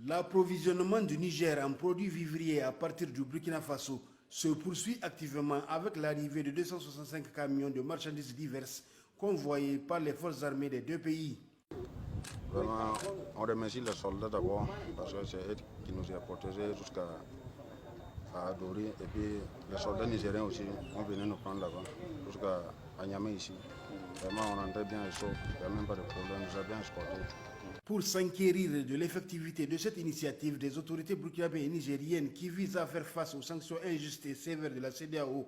L'approvisionnement du Niger en produits vivriers à partir du Burkina Faso se poursuit activement avec l'arrivée de 265 camions de marchandises diverses convoyés par les forces armées des deux pays. Vraiment, on remercie les soldats d'abord parce que c'est eux qui nous ont protégés jusqu'à Dori. Et puis les soldats nigériens aussi ont venu nous prendre là-bas, jusqu'à Niamey ici. Vraiment, on rentrait bien et chaud, il n'y a même pas de problème, nous a bien escortés. Pour s'enquérir de l'effectivité de cette initiative des autorités burkinabées et nigériennes qui vise à faire face aux sanctions injustes et sévères de la CEDEAO,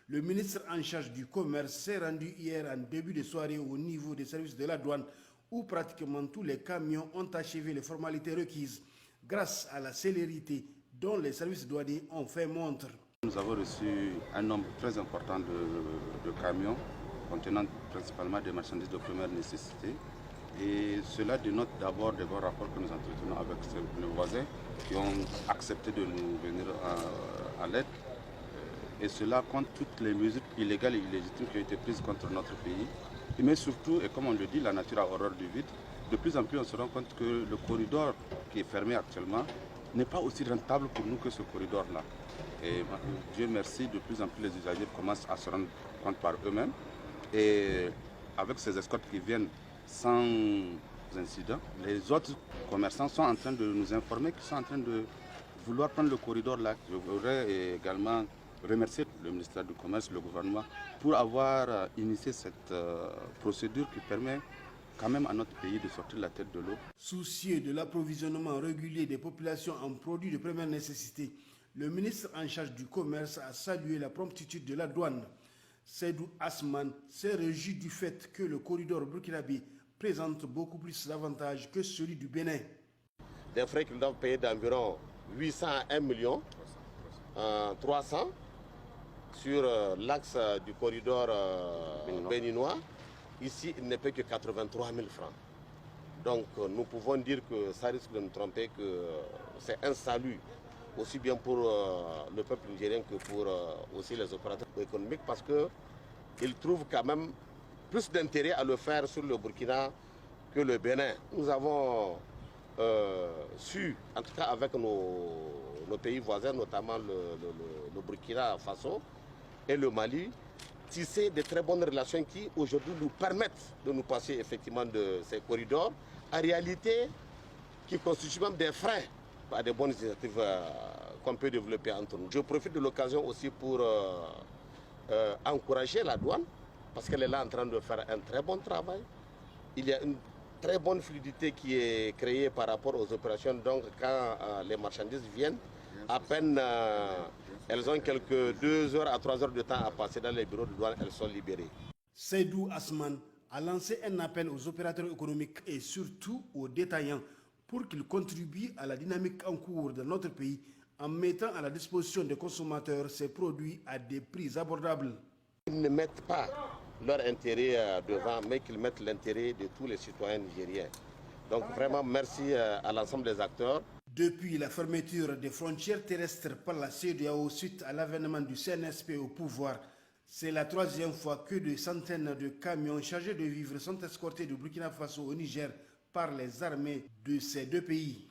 le ministre en charge du commerce s'est rendu hier en début de soirée au niveau des services de la douane où pratiquement tous les camions ont achevé les formalités requises grâce à la célérité dont les services douaniers ont fait montre. Nous avons reçu un nombre très important de camions contenant principalement des marchandises de première nécessité. Et cela dénote d'abord des bons rapports que nous entretenons avec nos voisins qui ont accepté de nous venir à l'aide. Et cela contre toutes les mesures illégales et illégitimes qui ont été prises contre notre pays. Mais surtout, et comme on le dit, la nature a horreur du vide. De plus en plus, on se rend compte que le corridor qui est fermé actuellement n'est pas aussi rentable pour nous que ce corridor-là. Et Dieu merci, de plus en plus les usagers commencent à se rendre compte par eux-mêmes. Et avec ces escortes qui viennent sans incident, les autres commerçants sont en train de nous informer qu'ils sont en train de vouloir prendre le corridor là. Je voudrais également remercier le ministère du Commerce, le gouvernement, pour avoir initié cette procédure qui permet quand même à notre pays de sortir la tête de l'eau. Soucieux de l'approvisionnement régulier des populations en produits de première nécessité, le ministre en charge du commerce a salué la promptitude de la douane. Seydou Asman s'est réjoui du fait que le corridor burkinabé présente beaucoup plus d'avantages que celui du Bénin. Des frais qu'ils doivent payer d'environ 800 à 1 million 300 sur l'axe du corridor béninois. Ici, il ne paie que 83 000 francs. Donc nous pouvons dire que ça risque de nous tromper, que c'est un salut aussi bien pour le peuple nigérien que pour aussi les opérateurs économiques parce qu'ils trouvent quand même plus d'intérêt à le faire sur le Burkina que le Bénin. Nous avons su, en tout cas avec nos pays voisins, notamment le Burkina Faso et le Mali, tisser de très bonnes relations qui aujourd'hui nous permettent de nous passer effectivement de ces corridors, en réalité qui constituent même des freins à des bonnes initiatives qu'on peut développer entre nous. Je profite de l'occasion aussi pour encourager la douane parce qu'elle est là en train de faire un très bon travail. Il y a une très bonne fluidité qui est créée par rapport aux opérations. Donc quand les marchandises viennent, à peine elles ont quelques 2 heures à 3 heures de temps à passer dans les bureaux de douane, elles sont libérées. Seydou Asman a lancé un appel aux opérateurs économiques et surtout aux détaillants pour qu'ils contribuent à la dynamique en cours de notre pays en mettant à la disposition des consommateurs ces produits à des prix abordables. Ils ne mettent pas leur intérêt devant, mais qu'ils mettent l'intérêt de tous les citoyens nigériens. Donc vraiment merci à l'ensemble des acteurs. Depuis la fermeture des frontières terrestres par la CEDEAO suite à l'avènement du CNSP au pouvoir, c'est la 3e fois que des centaines de camions chargés de vivres sont escortés du Burkina Faso au Niger par les armées de ces deux pays.